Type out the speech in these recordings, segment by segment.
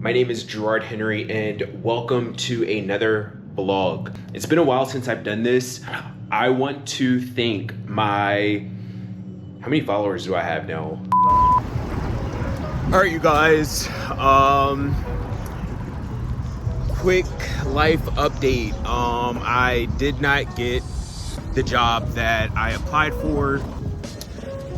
My name is Gerard Henry and welcome to another vlog. It's been a while since I've done this. I want to thank my, how many followers do I have now? All right, you guys, quick life update. I did not get the job that I applied for.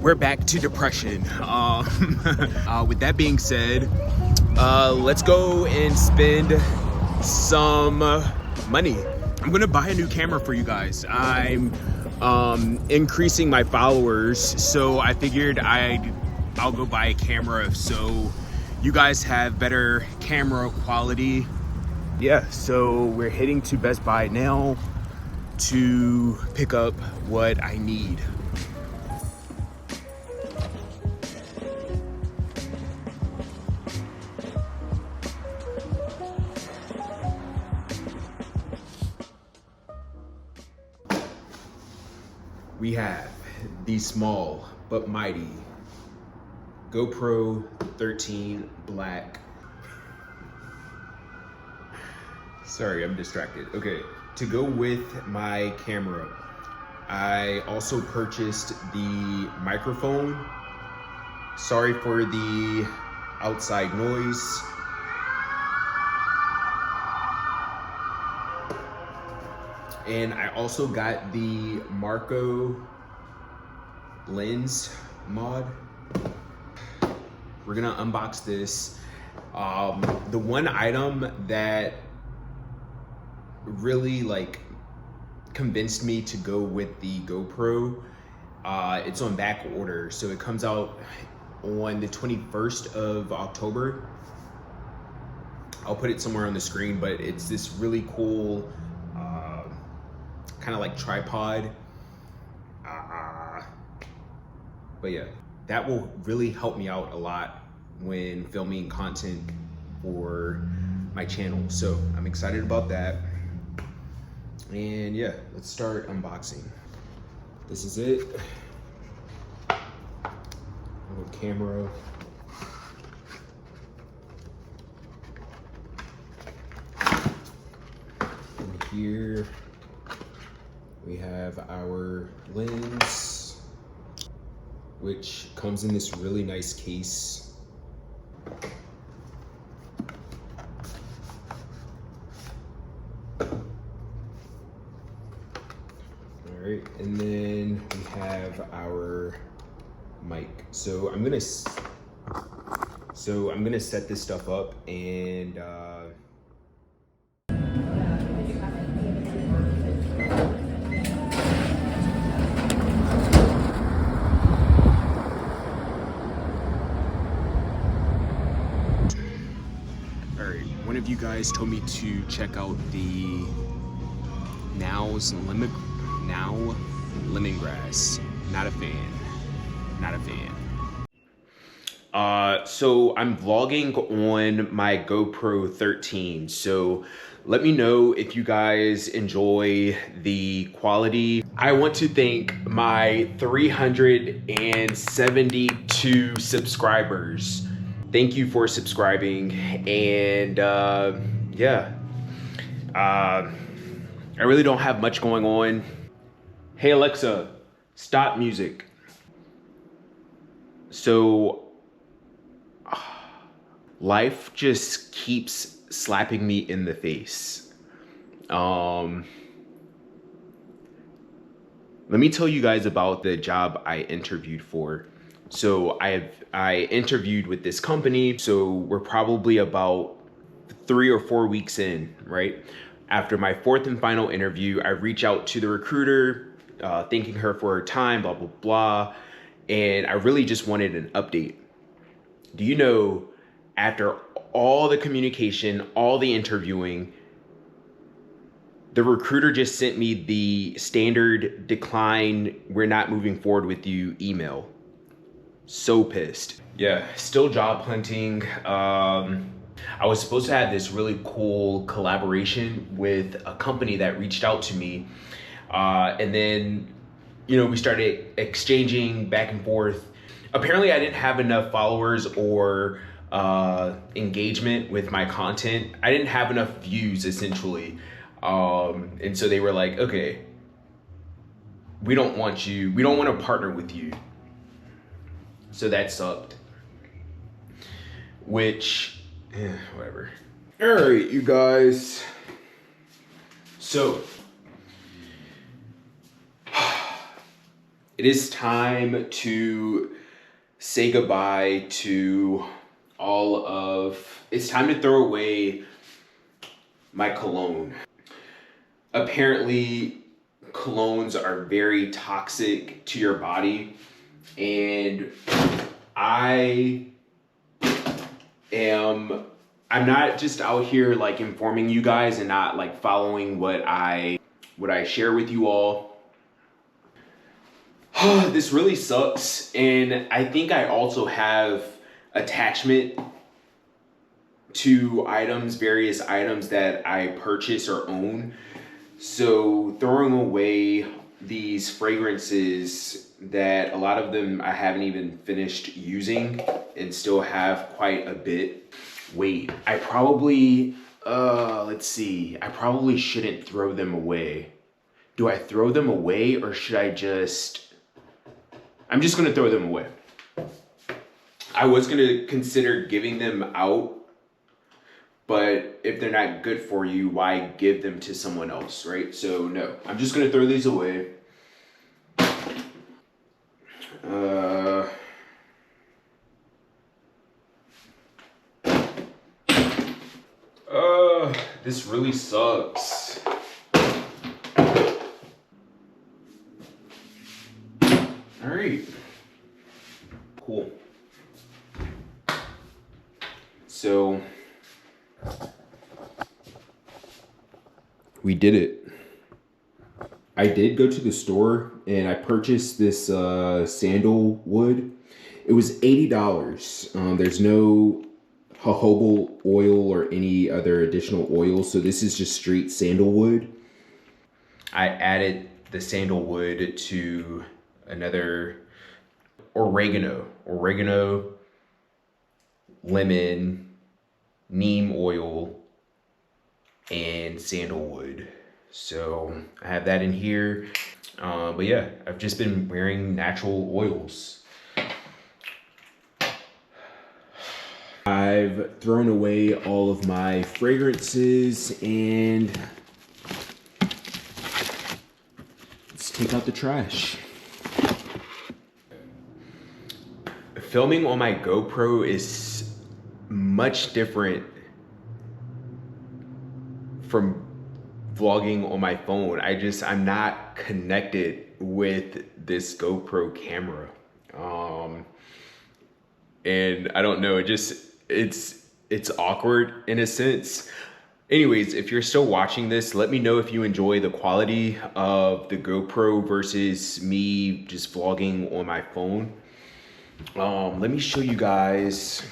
We're back to depression. With that being said, let's go and spend some money. I'm gonna buy a new camera for you guys. I'm increasing my followers, so I figured I'll go buy a camera so you guys have better camera quality. Yeah, so we're heading to Best Buy now to pick up what I need. We have the small but mighty GoPro 13 Black. Sorry, I'm distracted. Okay, to go with my camera, I also purchased the microphone. Sorry for the outside noise. And I also got the Marco lens mod. We're gonna unbox this. The one item that really convinced me to go with the GoPro, it's on back order. So it comes out on the 21st of October. I'll put it somewhere on the screen, but it's this really cool, kind of like tripod. But yeah, that will really help me out a lot when filming content for my channel. So I'm excited about that. And yeah, let's start unboxing. This is it. Little camera. And here we have our lens, which comes in this really nice case. All right, and then we have our mic. So I'm gonna set this stuff up and one of you guys told me to check out the Now lemongrass. Not a fan. Not a fan. So I'm vlogging on my GoPro 13. So let me know if you guys enjoy the quality. I want to thank my 372 subscribers. Thank you for subscribing, and yeah, I really don't have much going on. Hey Alexa, stop music. So life just keeps slapping me in the face. Let me tell you guys about the job I interviewed for. So I interviewed with this company. So we're probably about 3 or 4 weeks in, right? After my 4th and final interview, I reach out to the recruiter, thanking her for her time, blah, blah, blah. And I really just wanted an update. Do you know, after all the communication, all the interviewing, the recruiter just sent me the standard decline, we're not moving forward with you email. So pissed. Yeah, still job hunting. I was supposed to have this really cool collaboration with a company that reached out to me. And then, we started exchanging back and forth. Apparently I didn't have enough followers or engagement with my content. I didn't have enough views essentially. And so they were like, okay, we don't want to partner with you. So that sucked. Which, whatever. All right, you guys. So, it is time to say goodbye to it's time to throw away my cologne. Apparently, colognes are very toxic to your body, and I'm not just out here like informing you guys and not like following what I share with you all. This really sucks, and I think I also have attachment to various items that I purchase or own. So throwing away these fragrances that a lot of them I haven't even finished using and still have quite a bit. Wait, I probably, let's see, I probably shouldn't throw them away. Do I throw them away, or should I I'm just gonna throw them away. I was gonna consider giving them out, but if they're not good for you, why give them to someone else, right? So no, I'm just gonna throw these away. This really sucks. All right, cool. So we did it. I did go to the store and I purchased this sandalwood. It was $80. There's no jojoba oil or any other additional oil, so this is just straight sandalwood. I added the sandalwood to another oregano, lemon, neem oil, and sandalwood. So I have that in here. But yeah, I've just been wearing natural oils. I've thrown away all of my fragrances, and let's take out the trash. Filming on my GoPro is much different from vlogging on my phone. I'm not connected with this GoPro camera. And I don't know, it's awkward in a sense. Anyways, if you're still watching this, let me know if you enjoy the quality of the GoPro versus me just vlogging on my phone. Let me show you guys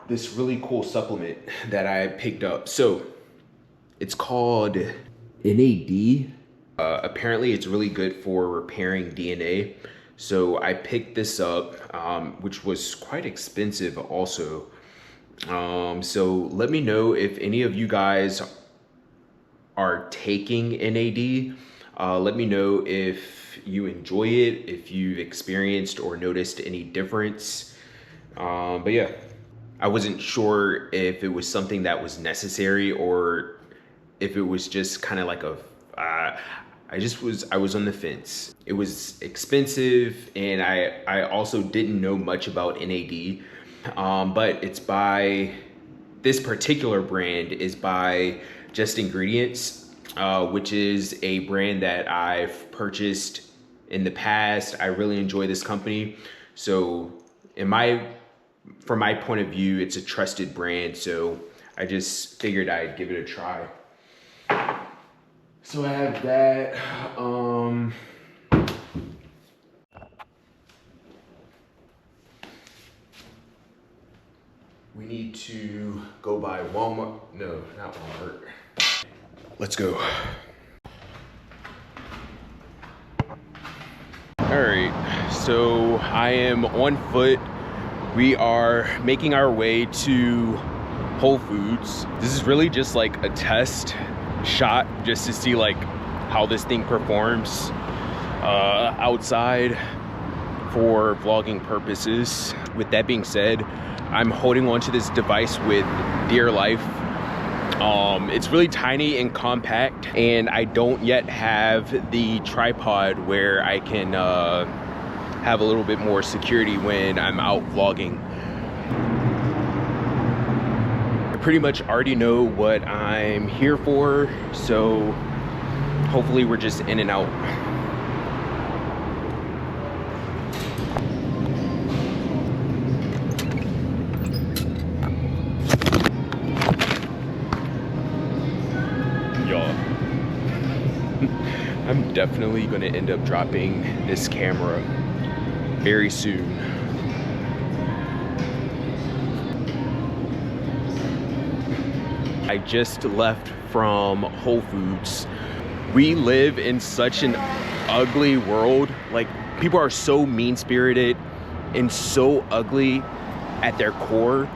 this really cool supplement that I picked up. So it's called NAD. Apparently it's really good for repairing DNA. So I picked this up, which was quite expensive also. So let me know if any of you guys are taking NAD. Let me know if you enjoy it, if you've experienced or noticed any difference. But yeah, I wasn't sure if it was something that was necessary or if it was just kind of like I was on the fence. It was expensive, and I also didn't know much about NAD, but this particular brand is by Just Ingredients, which is a brand that I've purchased in the past. I really enjoy this company. So from my point of view, it's a trusted brand. So I just figured I'd give it a try. So I have that. We need to go by Walmart. No, not Walmart. Let's go. All right, so I am on foot. We are making our way to Whole Foods. This is really just like a test shot just to see like how this thing performs outside for vlogging purposes. With that being said, I'm holding on to this device with dear life. It's really tiny and compact, and I don't yet have the tripod where I can have a little bit more security when I'm out vlogging. I pretty much already know what I'm here for, so hopefully we're just in and out. I'm definitely gonna end up dropping this camera very soon. I just left from Whole Foods. We live in such an ugly world. Like, people are so mean-spirited and so ugly at their core.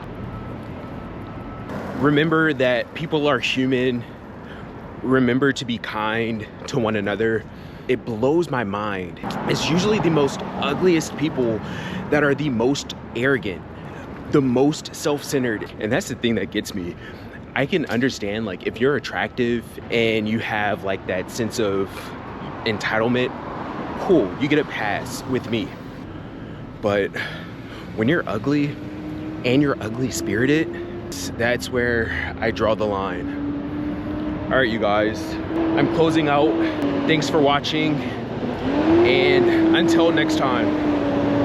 Remember that people are human. Remember to be kind to one another. It blows my mind. It's usually the most ugliest people that are the most arrogant, the most self-centered. And that's the thing that gets me. I can understand, like, if you're attractive and you have like that sense of entitlement, cool, you get a pass with me. But when you're ugly and you're ugly spirited, that's where I draw the line. All right, you guys, I'm closing out. Thanks for watching, and until next time.